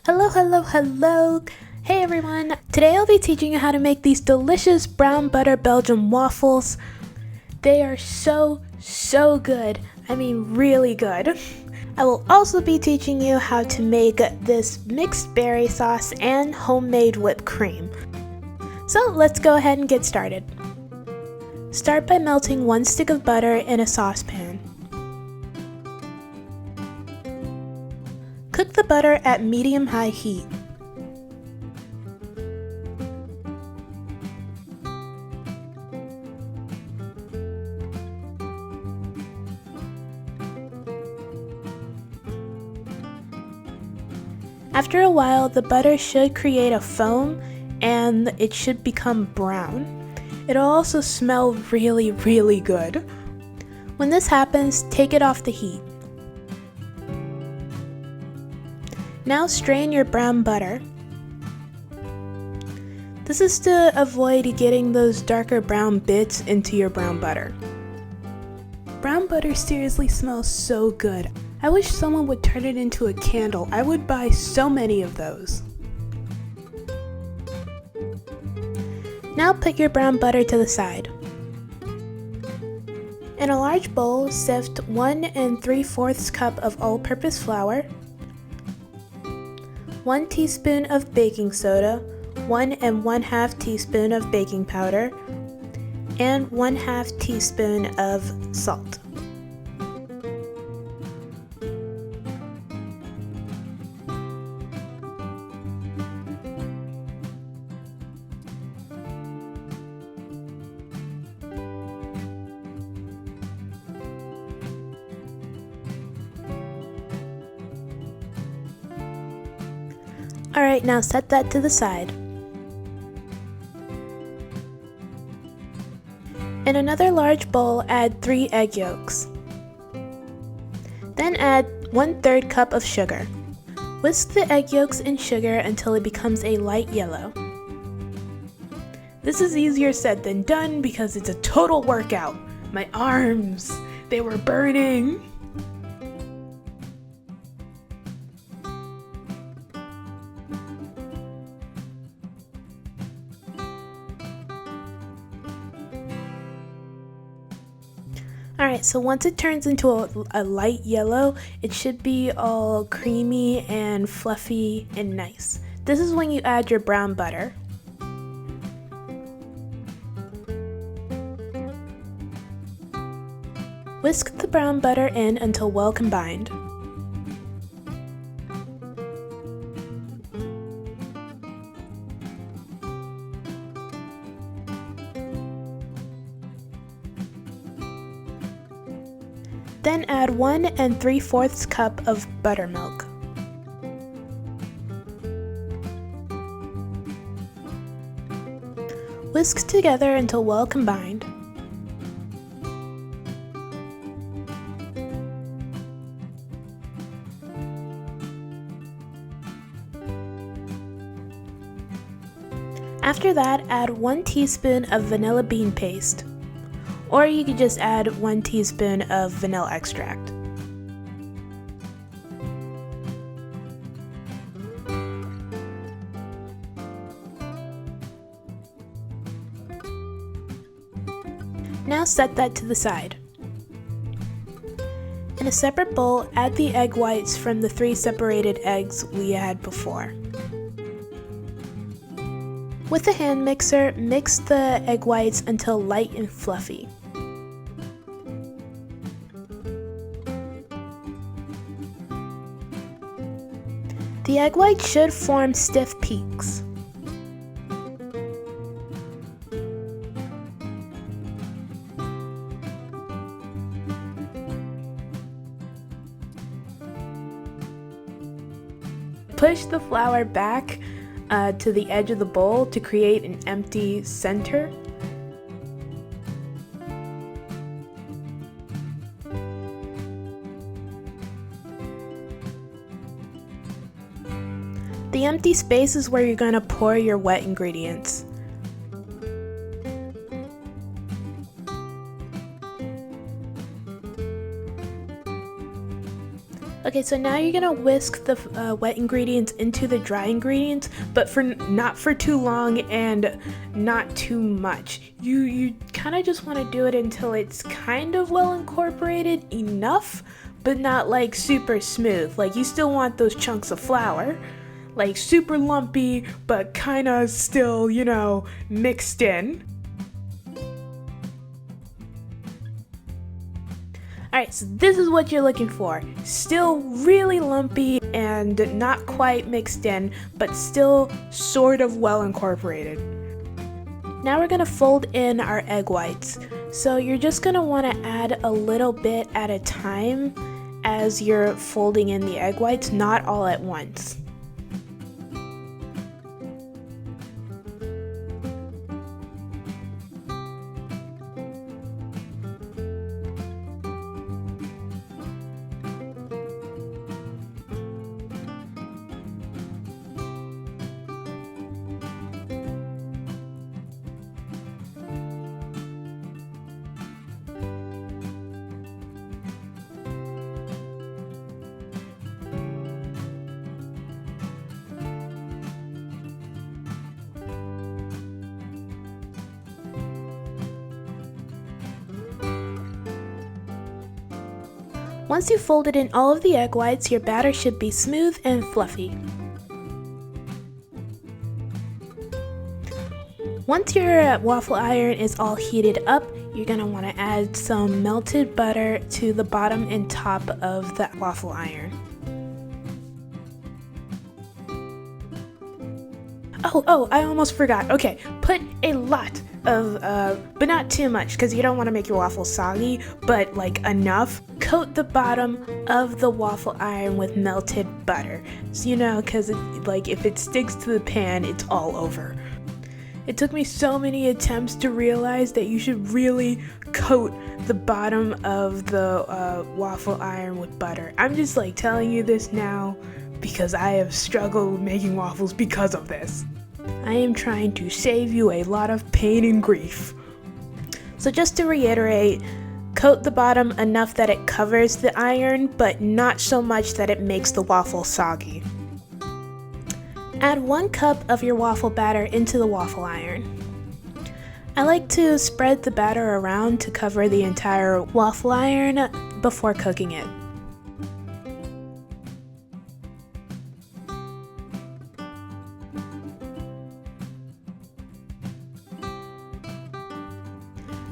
Hello, hello, hello! Hey everyone! Today I'll be teaching you how to make these delicious brown butter Belgian waffles. They are so good. I mean really good. I will also be teaching you how to make this mixed berry sauce and homemade whipped cream. So let's go ahead and get started. Start by melting 1 stick of butter in a saucepan. Cook the butter at medium-high heat. After a while, the butter should create a foam and it should become brown. It'll also smell really good. When this happens, take it off the heat. Now strain your brown butter. This is to avoid getting those darker brown bits into your brown butter. Brown butter seriously smells so good. I wish someone would turn it into a candle. I would buy so many of those. Now put your brown butter to the side. In a large bowl, sift 1 3/4 cup of all-purpose flour, 1 teaspoon of baking soda, 1 1/2 teaspoon of baking powder, and 1/2 teaspoon of salt. Alright, now set that to the side. In another large bowl, add 3 egg yolks. Then add 1/3 cup of sugar. Whisk the egg yolks and sugar until it becomes a light yellow. This is easier said than done because it's a total workout. My arms, they were burning. Alright, so once it turns into a light yellow, it should be all creamy and fluffy and nice. This is when you add your brown butter. Whisk the brown butter in until well combined. Then add 1 3/4 cup of buttermilk. Whisk together until well combined. After that, add 1 teaspoon of vanilla bean paste. Or you could just add 1 teaspoon of vanilla extract. Now set that to the side. In a separate bowl, add the egg whites from the 3 separated eggs we had before. With a hand mixer, mix the egg whites until light and fluffy. The egg whites should form stiff peaks. Push the flour back to the edge of the bowl to create an empty center. The empty space is where you're going to pour your wet ingredients. Okay, so now you're gonna whisk the wet ingredients into the dry ingredients, but not for too long and not too much. You kind of just want to do it until it's kind of well incorporated enough, but not like super smooth. Like you still want those chunks of flour, like super lumpy, but kind of still, you know, mixed in. Alright, so this is what you're looking for. Still really lumpy and not quite mixed in, but still sort of well incorporated. Now we're gonna fold in our egg whites. So you're just gonna wanna add a little bit at a time as you're folding in the egg whites, not all at once. Once you've folded in all of the egg whites, your batter should be smooth and fluffy. Once your waffle iron is all heated up, you're going to want to add some melted butter to the bottom and top of the waffle iron. Oh, I almost forgot. Okay, put a lot of, but not too much because you don't want to make your waffles soggy, but like enough. Coat the bottom of the waffle iron with melted butter. So, you know, because like if it sticks to the pan, it's all over. It took me so many attempts to realize that you should really coat the bottom of the waffle iron with butter. I'm just like telling you this now because I have struggled with making waffles because of this. I am trying to save you a lot of pain and grief. So just to reiterate, coat the bottom enough that it covers the iron, but not so much that it makes the waffle soggy. Add 1 cup of your waffle batter into the waffle iron. I like to spread the batter around to cover the entire waffle iron before cooking it.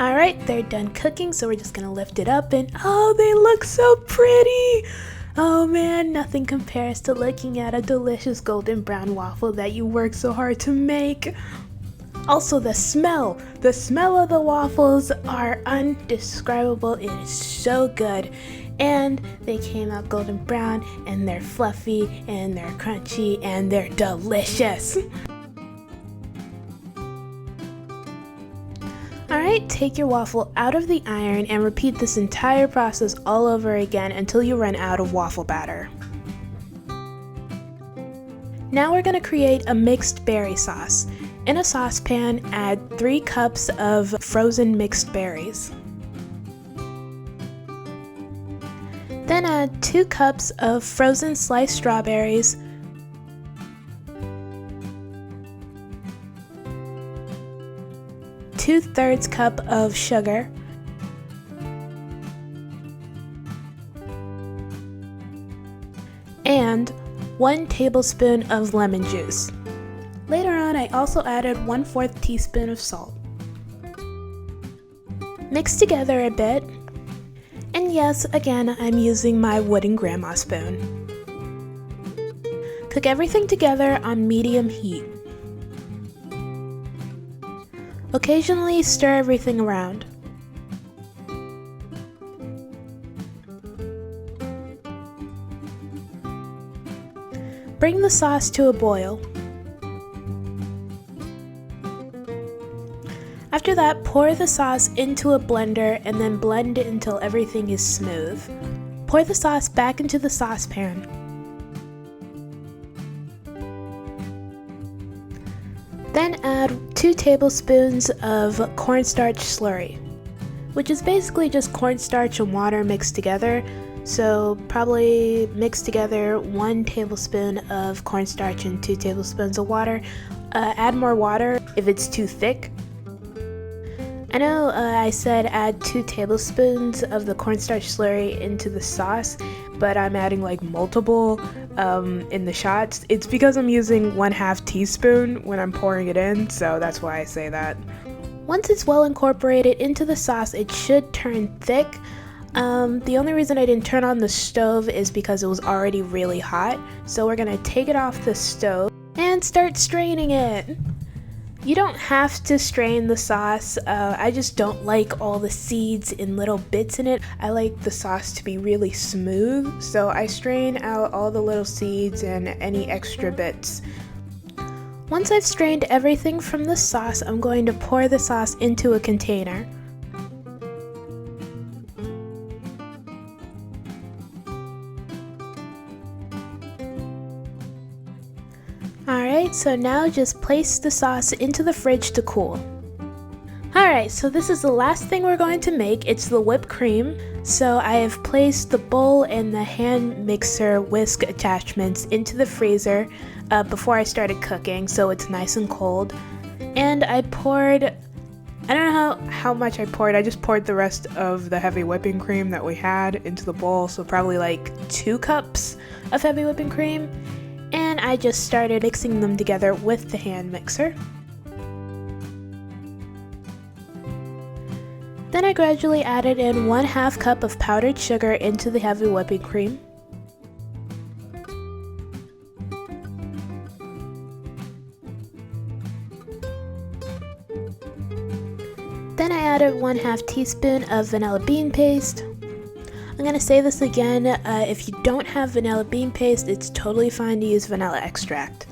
Alright, they're done cooking, so we're just gonna lift it up and oh, they look so pretty! Oh man, nothing compares to looking at a delicious golden brown waffle that you work so hard to make. Also, the smell of the waffles are undescribable. It is so good. And they came out golden brown, and they're fluffy, and they're crunchy, and they're delicious. Alright, take your waffle out of the iron and repeat this entire process all over again until you run out of waffle batter. Now we're going to create a mixed berry sauce. In a saucepan, add 3 cups of frozen mixed berries. Then add 2 cups of frozen sliced strawberries, 2/3 cup of sugar, and 1 tablespoon of lemon juice. Later on, I also added 1/4 teaspoon of salt. Mix together a bit, and yes, again, I'm using my wooden grandma spoon. Cook everything together on medium heat. Occasionally stir everything around. Bring the sauce to a boil. After that, pour the sauce into a blender and then blend it until everything is smooth. Pour the sauce back into the saucepan. Then add 2 tablespoons of cornstarch slurry, which is basically just cornstarch and water mixed together. So probably mix together 1 tablespoon of cornstarch and 2 tablespoons of water. Add more water if it's too thick. I know I said add 2 tablespoons of the cornstarch slurry into the sauce, but I'm adding like multiple in the shots. It's because I'm using 1/2 teaspoon when I'm pouring it in, so that's why I say that. Once it's well incorporated into the sauce, it should turn thick. The only reason I didn't turn on the stove is because it was already really hot, so we're gonna take it off the stove and start straining it. You don't have to strain the sauce. I just don't like all the seeds in little bits in it. I like the sauce to be really smooth, so I strain out all the little seeds and any extra bits. Once I've strained everything from the sauce, I'm going to pour the sauce into a container. Alright, so now just place the sauce into the fridge to cool. Alright, so this is the last thing we're going to make. It's the whipped cream. So I have placed the bowl and the hand mixer whisk attachments into the freezer before I started cooking, so it's nice and cold. And I poured, I don't know how much I poured, I just poured the rest of the heavy whipping cream that we had into the bowl, so probably like 2 cups of heavy whipping cream. And I just started mixing them together with the hand mixer. Then I gradually added in 1/2 cup of powdered sugar into the heavy whipping cream. Then I added 1/2 teaspoon of vanilla bean paste. I'm going to say this again, if you don't have vanilla bean paste, it's totally fine to use vanilla extract.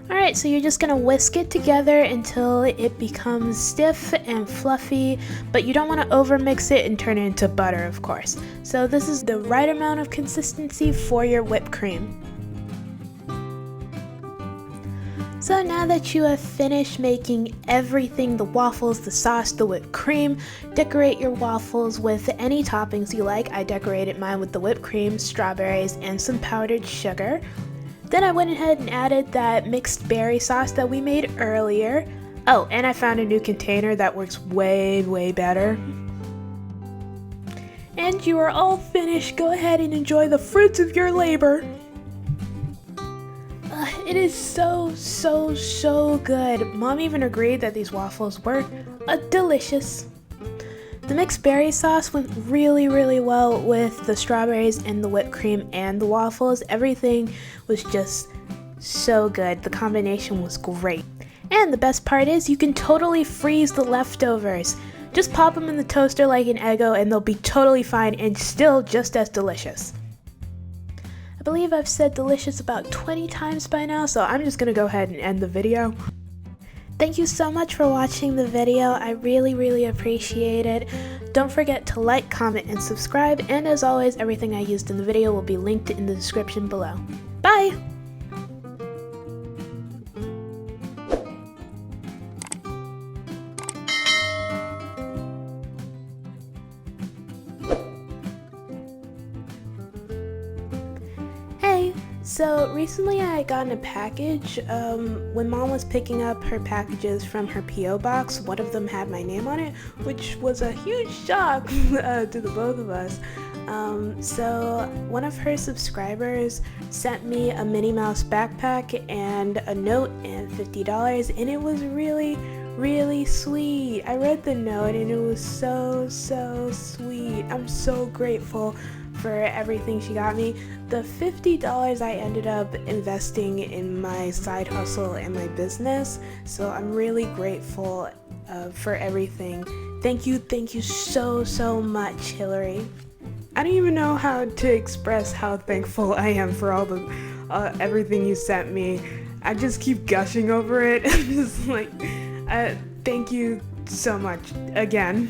Alright, so you're just going to whisk it together until it becomes stiff and fluffy, but you don't want to over mix it and turn it into butter, of course. So this is the right amount of consistency for your whipped cream. So now that you have finished making everything, the waffles, the sauce, the whipped cream, decorate your waffles with any toppings you like. I decorated mine with the whipped cream, strawberries, and some powdered sugar. Then I went ahead and added that mixed berry sauce that we made earlier. Oh, and I found a new container that works way better. And you are all finished. Go ahead and enjoy the fruits of your labor. It is so good. Mom even agreed that these waffles were delicious. The mixed berry sauce went really well with the strawberries and the whipped cream and the waffles. Everything was just so good. The combination was great. And the best part is you can totally freeze the leftovers. Just pop them in the toaster like an Eggo and they'll be totally fine and still just as delicious. I believe I've said delicious about 20 times by now, so I'm just gonna go ahead and end the video. Thank you so much for watching the video. I really appreciate it. Don't forget to like, comment, and subscribe, and as always, everything I used in the video will be linked in the description below. Bye! So recently I got a package. When Mom was picking up her packages from her P.O. box, one of them had my name on it, which was a huge shock to the both of us. So one of her subscribers sent me a Minnie Mouse backpack and a note and $50, and it was really sweet. I read the note and it was so sweet. I'm so grateful for everything she got me. The $50 I ended up investing in my side hustle and my business, so I'm really grateful for everything. Thank you so much, Hillary. I don't even know how to express how thankful I am for all the everything you sent me. I just keep gushing over it. I'm just like, thank you so much again.